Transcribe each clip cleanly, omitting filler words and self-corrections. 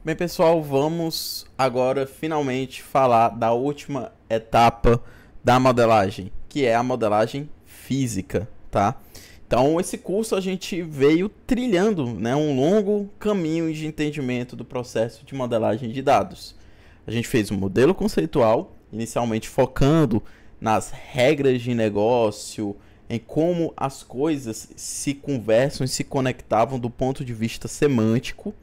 Bem, pessoal, vamos agora finalmente falar da última etapa da modelagem, que é a modelagem física, tá? Então, esse curso a gente veio trilhando, né, um longo caminho de entendimento do processo de modelagem de dados. A gente fez um modelo conceitual, inicialmente focando nas regras de negócio, em como as coisas se conversam e se conectavam do ponto de vista semântico.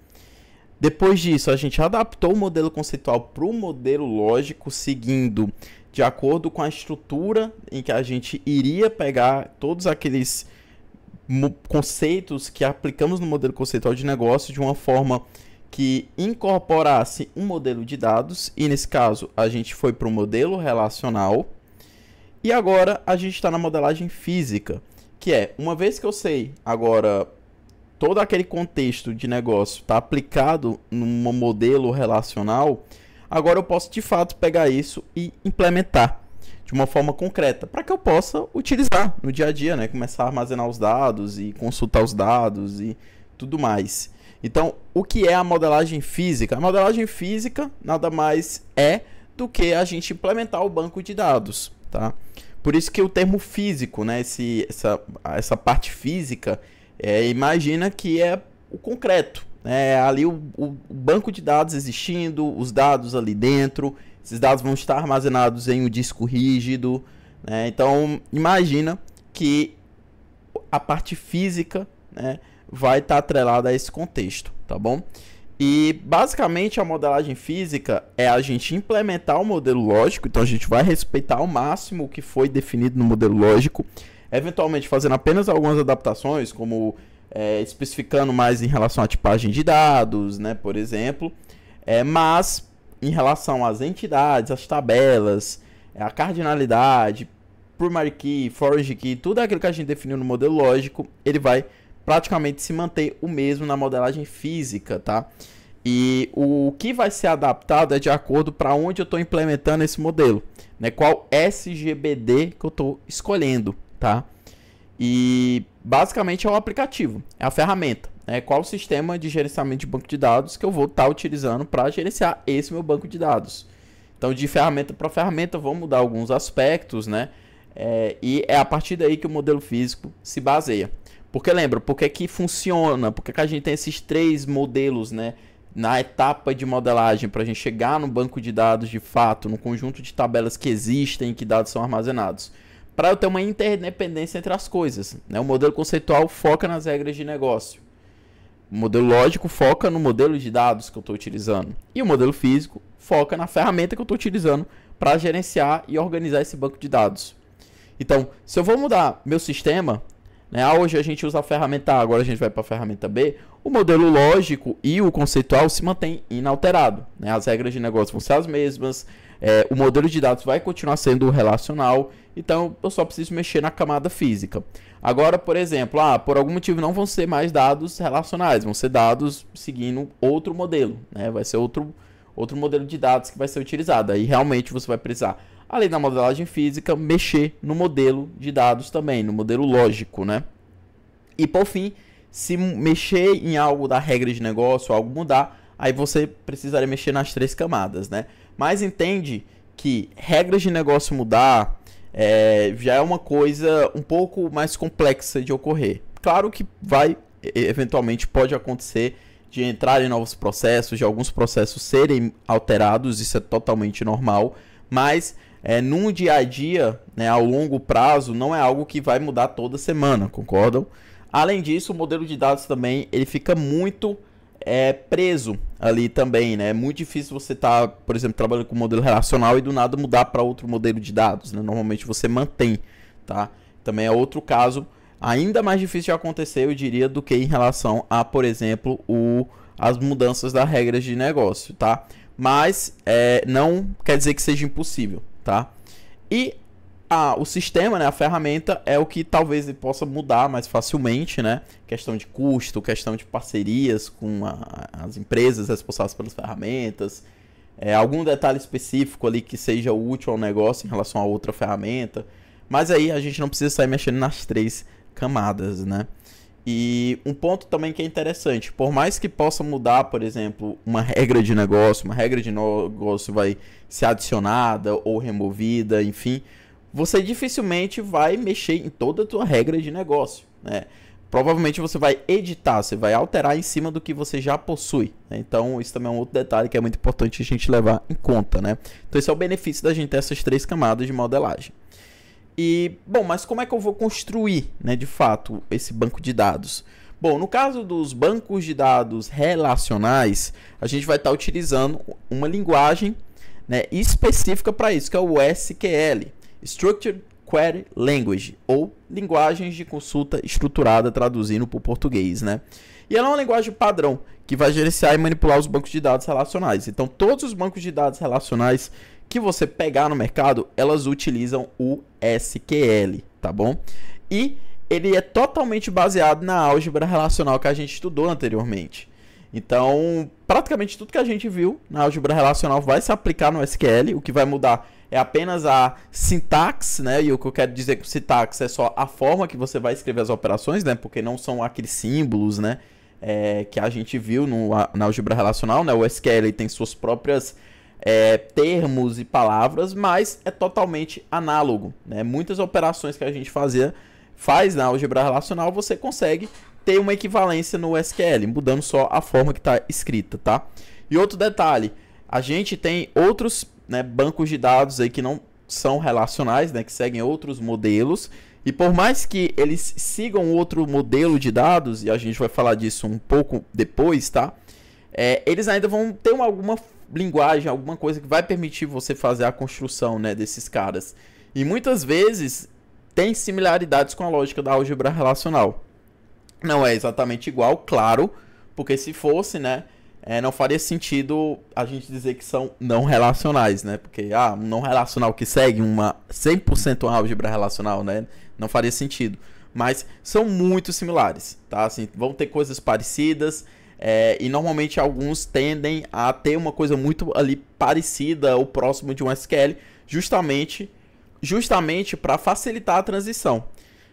Depois disso, a gente adaptou o modelo conceitual para o modelo lógico, seguindo de acordo com a estrutura em que a gente iria pegar todos aqueles conceitos que aplicamos no modelo conceitual de negócio de uma forma que incorporasse um modelo de dados. E nesse caso, a gente foi para o modelo relacional. E agora a gente está na modelagem física, que é, uma vez que eu sei agora todo aquele contexto de negócio está aplicado num modelo relacional, agora eu posso de fato pegar isso e implementar de uma forma concreta, para que eu possa utilizar no dia a dia, né? Começar a armazenar os dados e consultar os dados e tudo mais. Então, o que é a modelagem física? A modelagem física nada mais é do que a gente implementar o banco de dados, tá? Por isso que o termo físico, né? Essa parte física, imagina que é o concreto, né? Ali o banco de dados existindo, os dados ali dentro, esses dados vão estar armazenados em um disco rígido, né? Então imagina que a parte física, né, vai estar atrelada a esse contexto, tá bom? E basicamente a modelagem física é a gente implementar o modelo lógico, então a gente vai respeitar ao máximo o que foi definido no modelo lógico, eventualmente fazendo apenas algumas adaptações, como especificando mais em relação à tipagem de dados, né, por exemplo, mas em relação às entidades, às tabelas, a cardinalidade, primary key, forage key, tudo aquilo que a gente definiu no modelo lógico, ele vai praticamente se manter o mesmo na modelagem física, tá? E o que vai ser adaptado é de acordo para onde eu estou implementando esse modelo, né? Qual SGBD que eu estou escolhendo, tá? E basicamente é o aplicativo, é a ferramenta, né? Qual o sistema de gerenciamento de banco de dados que eu vou estar utilizando para gerenciar esse meu banco de dados. Então, de ferramenta para ferramenta, vou mudar alguns aspectos, né? E é a partir daí que o modelo físico se baseia. Porque lembra, por que funciona? Por que a gente tem esses três modelos, né, na etapa de modelagem para a gente chegar no banco de dados de fato, no conjunto de tabelas que existem e que dados são armazenados? Para eu ter uma interdependência entre as coisas, né? O modelo conceitual foca nas regras de negócio. O modelo lógico foca no modelo de dados que eu estou utilizando. E o modelo físico foca na ferramenta que eu estou utilizando para gerenciar e organizar esse banco de dados. Então, se eu vou mudar meu sistema, né, hoje a gente usa a ferramenta A, agora a gente vai para a ferramenta B, o modelo lógico e o conceitual se mantém inalterado, né? As regras de negócio vão ser as mesmas, o modelo de dados vai continuar sendo relacional, então eu só preciso mexer na camada física. Agora, por exemplo, por algum motivo não vão ser mais dados relacionais, vão ser dados seguindo outro modelo, né? Vai ser outro modelo de dados que vai ser utilizado. Aí realmente você vai precisar, além da modelagem física, mexer no modelo de dados também, no modelo lógico, né? E por fim, se mexer em algo da regra de negócio, algo mudar, aí você precisaria mexer nas três camadas, né? Mas entende que regras de negócio mudar já é uma coisa um pouco mais complexa de ocorrer. Claro que eventualmente pode acontecer de entrar em novos processos, de alguns processos serem alterados, isso é totalmente normal, mas num dia a dia, né, ao longo prazo, não é algo que vai mudar toda semana, concordam? Além disso, o modelo de dados também ele fica muito preso ali também, né? É muito difícil você estar, por exemplo, trabalhando com um modelo relacional e do nada mudar para outro modelo de dados, né? Normalmente você mantém, tá? Também é outro caso ainda mais difícil de acontecer, eu diria, do que em relação a, por exemplo, as mudanças das regras de negócio, tá? Mas não quer dizer que seja impossível, tá? E o sistema, né, a ferramenta, é o que talvez ele possa mudar mais facilmente, né? Questão de custo, questão de parcerias com as empresas responsáveis pelas ferramentas, algum detalhe específico ali que seja útil ao negócio em relação a outra ferramenta. Mas aí a gente não precisa sair mexendo nas três camadas, né? E um ponto também que é interessante, por mais que possa mudar, por exemplo, uma regra de negócio vai ser adicionada ou removida, enfim, você dificilmente vai mexer em toda a tua regra de negócio, né? Provavelmente você vai editar, você vai alterar em cima do que você já possui, né? Então isso também é um outro detalhe que é muito importante a gente levar em conta, né? Então esse é o benefício da gente ter essas 3 camadas de modelagem. E, bom, mas como é que eu vou construir, né, de fato, esse banco de dados? Bom, no caso dos bancos de dados relacionais, a gente vai estar utilizando uma linguagem, né, específica para isso, que é o SQL, Structured Query Language, ou linguagens de consulta estruturada, traduzindo para o português, né? E ela é uma linguagem padrão, que vai gerenciar e manipular os bancos de dados relacionais. Então, todos os bancos de dados relacionais que você pegar no mercado, elas utilizam o SQL, tá bom? E ele é totalmente baseado na álgebra relacional que a gente estudou anteriormente. Então, praticamente tudo que a gente viu na álgebra relacional vai se aplicar no SQL. O que vai mudar é apenas a sintaxe, né? E o que eu quero dizer com sintaxe é só a forma que você vai escrever as operações, né? Porque não são aqueles símbolos, né? Que a gente viu na álgebra relacional, né? O SQL tem suas próprias termos e palavras, mas é totalmente análogo, né? Muitas operações que a gente faz na álgebra relacional, você consegue ter uma equivalência no SQL, mudando só a forma que está escrita, tá? E outro detalhe, a gente tem outros, né, bancos de dados aí que não são relacionais, né, que seguem outros modelos, e por mais que eles sigam outro modelo de dados, e a gente vai falar disso um pouco depois, tá? Eles ainda vão ter alguma linguagem, alguma coisa que vai permitir você fazer a construção, né, desses caras. E muitas vezes tem similaridades com a lógica da álgebra relacional. Não é exatamente igual, claro, porque se fosse, né, não faria sentido a gente dizer que são não relacionais, né? Porque um não relacional que segue uma 100% uma álgebra relacional, né, não faria sentido. Mas são muito similares, tá? Assim, vão ter coisas parecidas. E normalmente alguns tendem a ter uma coisa muito ali parecida ou próximo de um SQL, justamente para facilitar a transição,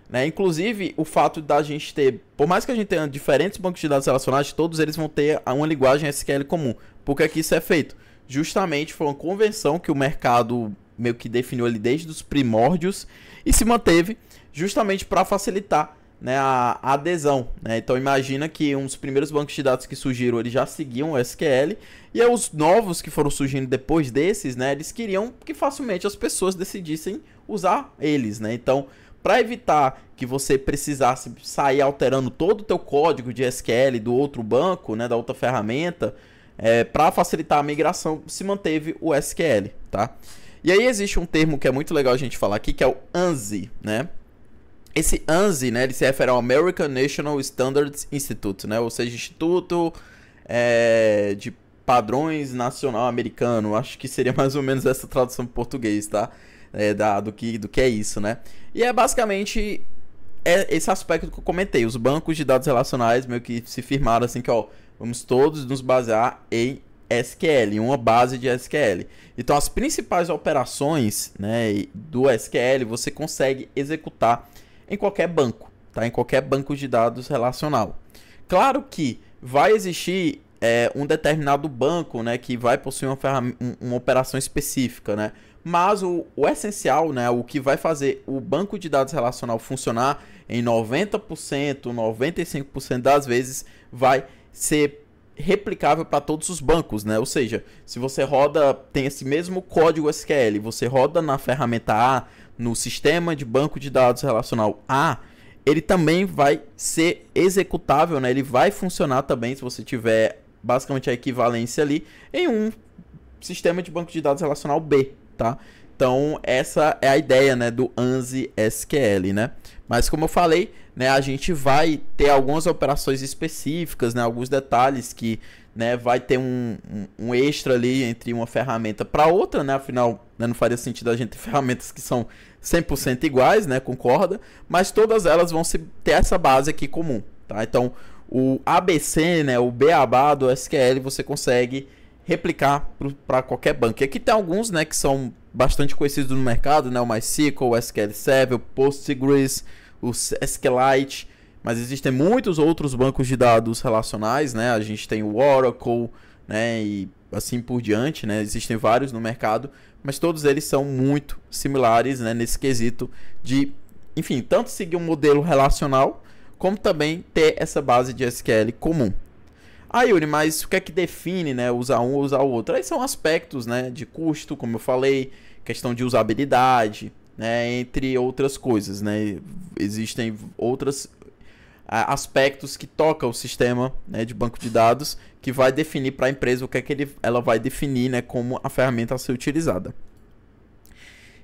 né? Inclusive o fato da gente ter, por mais que a gente tenha diferentes bancos de dados relacionais, todos eles vão ter uma linguagem SQL comum. Por que isso é feito? Justamente foi uma convenção que o mercado meio que definiu ali desde os primórdios e se manteve justamente para facilitar, né, a adesão, né? Então imagina que uns primeiros bancos de dados que surgiram, eles já seguiam o SQL, e aí os novos que foram surgindo depois desses, né, eles queriam que facilmente as pessoas decidissem usar eles, né? Então, para evitar que você precisasse sair alterando todo o teu código de SQL do outro banco, né, da outra ferramenta, para facilitar a migração, se manteve o SQL, tá? E aí existe um termo que é muito legal a gente falar aqui, que é o ANSI, né? Esse ANSI, né, ele se refere ao American National Standards Institute, né, ou seja, Instituto de Padrões Nacional Americano. Acho que seria mais ou menos essa tradução para português, tá? Do que é isso, né? E é basicamente esse aspecto que eu comentei. Os bancos de dados relacionais meio que se firmaram assim que, ó, vamos todos nos basear em SQL, em uma base de SQL. Então, as principais operações, né, do SQL você consegue executar em qualquer banco, tá? Em qualquer banco de dados relacional. Claro que vai existir um determinado banco, né, que vai possuir uma operação específica, né? Mas o essencial, né, o que vai fazer o banco de dados relacional funcionar em 90%, 95% das vezes vai ser replicável para todos os bancos, né? Ou seja, se você tem esse mesmo código SQL, você roda na ferramenta A, no sistema de banco de dados relacional A, ele também vai ser executável, né? Ele vai funcionar também se você tiver basicamente a equivalência ali em um sistema de banco de dados relacional B, tá? Então essa é a ideia, né, do ANSI SQL, né? Mas como eu falei, né, a gente vai ter algumas operações específicas, né, alguns detalhes que, né, vai ter um extra ali entre uma ferramenta para outra, né? Afinal, né, não faria sentido a gente ter ferramentas que são 100% iguais, né? Concorda? Mas todas elas vão ter essa base aqui comum, tá? Então, o ABC, né, o beabá do SQL, você consegue replicar para qualquer banco. E aqui tem alguns, né, que são bastante conhecidos no mercado, né? O MySQL, o SQL Server, o Postgres, o SQLite, mas existem muitos outros bancos de dados relacionais, né? A gente tem o Oracle, né? E assim por diante, né? Existem vários no mercado, mas todos eles são muito similares, né? Nesse quesito de, enfim, tanto seguir um modelo relacional, como também ter essa base de SQL comum. Ah, Yuri, mas o que é que define, né, usar um ou usar o outro? Aí são aspectos, né, de custo, como eu falei, questão de usabilidade, né, entre outras coisas, né? Existem outros aspectos que tocam o sistema, né, de banco de dados, que vai definir para a empresa o que é que ela vai definir, né, como a ferramenta a ser utilizada.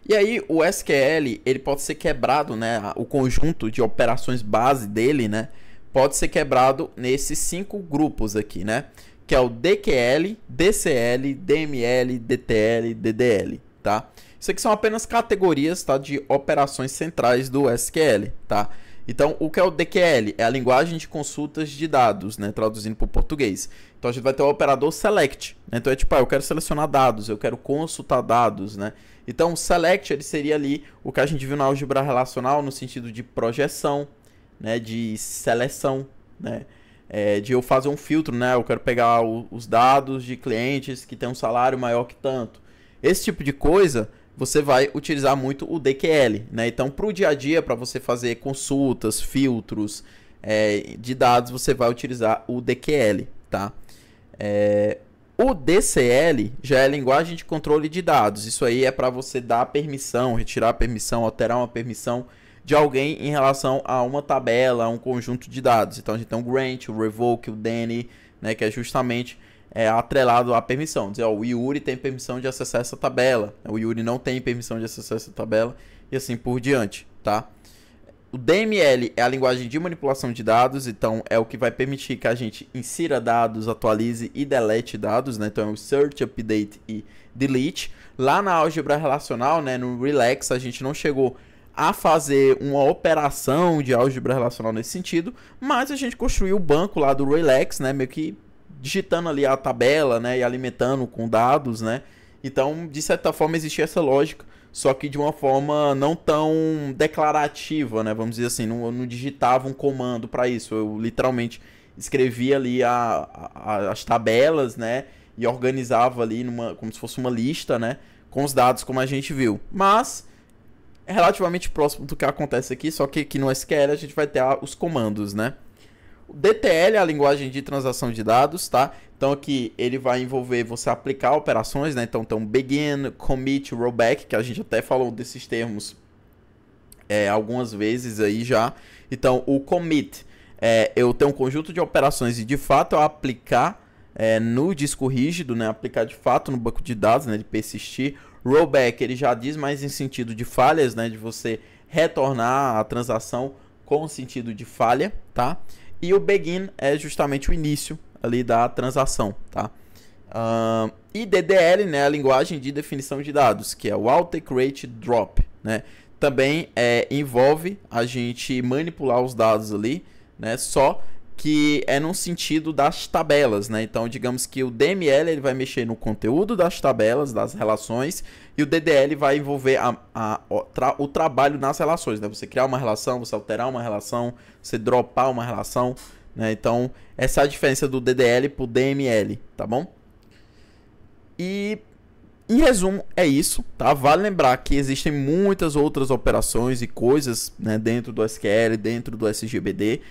E aí o SQL, ele pode ser quebrado, né, o conjunto de operações base dele, né, pode ser quebrado nesses 5 grupos aqui, né, que é o DQL, DCL, DML, DTL, DDL, tá? Isso aqui são apenas categorias, tá, de operações centrais do SQL, tá? Então, o que é o DQL? É a linguagem de consultas de dados, né, traduzindo para o português. Então, a gente vai ter o operador select, né? Então, é tipo, eu quero selecionar dados, eu quero consultar dados, né? Então, o select ele seria ali o que a gente viu na álgebra relacional no sentido de projeção, né, de seleção, né, de eu fazer um filtro, né, eu quero pegar os dados de clientes que têm um salário maior que tanto. Esse tipo de coisa, você vai utilizar muito o DQL, né? Então, para o dia a dia, para você fazer consultas, filtros de dados, você vai utilizar o DQL, tá? O DCL já é a linguagem de controle de dados. Isso aí é para você dar permissão, retirar a permissão, alterar uma permissão de alguém em relação a uma tabela, a um conjunto de dados. Então a gente tem o grant, o revoke, o deny, né, que é justamente atrelado à permissão. Dizer, ó, o Yuri tem permissão de acessar essa tabela, o Yuri não tem permissão de acessar essa tabela e assim por diante, tá? O DML é a linguagem de manipulação de dados, então é o que vai permitir que a gente insira dados, atualize e delete dados, né? Então é o search, update e delete. Lá na álgebra relacional, né, no Relax, a gente não chegou a fazer uma operação de álgebra relacional nesse sentido, mas a gente construiu o banco lá do Relax, né, meio que digitando ali a tabela, né, e alimentando com dados, né? Então, de certa forma, existia essa lógica, só que de uma forma não tão declarativa, né? Vamos dizer assim, eu não digitava um comando para isso, eu literalmente escrevia ali as tabelas, né? E organizava ali como se fosse uma lista, né? Com os dados como a gente viu. Mas é relativamente próximo do que acontece aqui, só que aqui no SQL a gente vai ter os comandos, né? O DTL é a linguagem de transação de dados, tá? Então aqui ele vai envolver você aplicar operações, né? Então tem begin, commit, rollback, que a gente até falou desses termos algumas vezes aí já. Então o commit, eu tenho um conjunto de operações e de fato eu aplicar no disco rígido, né? Aplicar de fato no banco de dados, né? De persistir. Rollback, ele já diz mais em sentido de falhas, né? De você retornar a transação com o sentido de falha, tá? E o begin é justamente o início ali da transação, tá? E DDL, né, a linguagem de definição de dados, que é o alter, create, drop, né? Também envolve a gente manipular os dados ali, né? Só que é no sentido das tabelas, né? Então, digamos que o DML ele vai mexer no conteúdo das tabelas, das relações, e o DDL vai envolver o trabalho nas relações, né? Você criar uma relação, você alterar uma relação, você dropar uma relação, né? Então, essa é a diferença do DDL para o DML, tá bom? E, em resumo, é isso, tá? Vale lembrar que existem muitas outras operações e coisas, né, dentro do SQL, dentro do SGBD.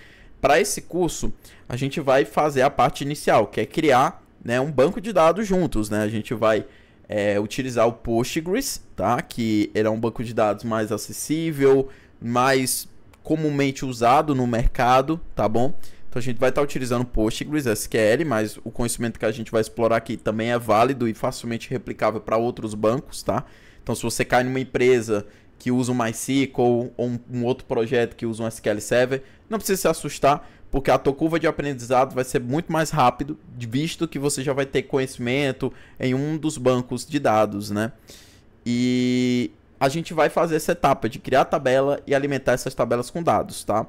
Para esse curso, a gente vai fazer a parte inicial, que é criar, né, um banco de dados juntos, né? A gente vai utilizar o Postgres, tá? Que ele é um banco de dados mais acessível, mais comumente usado no mercado, tá bom? Então a gente vai estar utilizando Postgres, SQL, mas o conhecimento que a gente vai explorar aqui também é válido e facilmente replicável para outros bancos, tá? Então se você cai numa empresa que usa um MySQL ou um outro projeto que usa um SQL Server, não precisa se assustar, porque a tua curva de aprendizado vai ser muito mais rápido, visto que você já vai ter conhecimento em um dos bancos de dados, né? E a gente vai fazer essa etapa de criar a tabela e alimentar essas tabelas com dados, tá?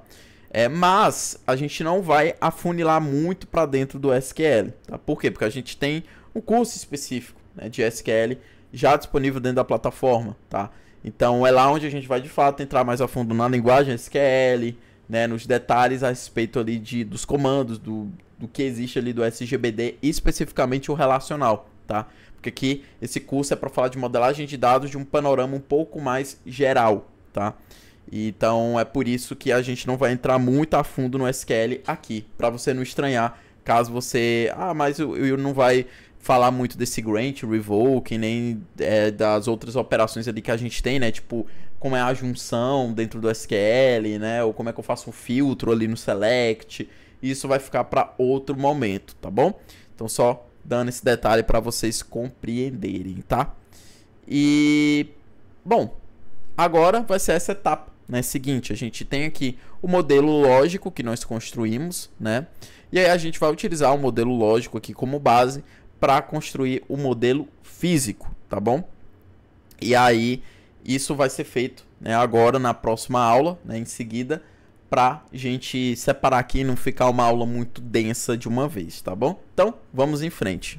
Mas a gente não vai afunilar muito para dentro do SQL, tá? Por quê? Porque a gente tem um curso específico, né, de SQL já disponível dentro da plataforma, tá? Então é lá onde a gente vai de fato entrar mais a fundo na linguagem SQL, né, nos detalhes a respeito ali dos comandos, do que existe ali do SGBD, especificamente o relacional, tá? Porque aqui esse curso é para falar de modelagem de dados de um panorama um pouco mais geral, tá? Então é por isso que a gente não vai entrar muito a fundo no SQL aqui, para você não estranhar caso você... mas eu não vai falar muito desse grant, revoke, nem das outras operações ali que a gente tem, né? Tipo, como é a junção dentro do SQL, né? Ou como é que eu faço um filtro ali no select. Isso vai ficar para outro momento, tá bom? Então só dando esse detalhe para vocês compreenderem, tá? E, bom, agora vai ser essa etapa, né? Seguinte, a gente tem aqui o modelo lógico que nós construímos, né? E aí a gente vai utilizar o modelo lógico aqui como base para construir o modelo físico, tá bom? E aí isso vai ser feito, né, agora na próxima aula, né, em seguida, para a gente separar aqui e não ficar uma aula muito densa de uma vez, tá bom? Então, vamos em frente.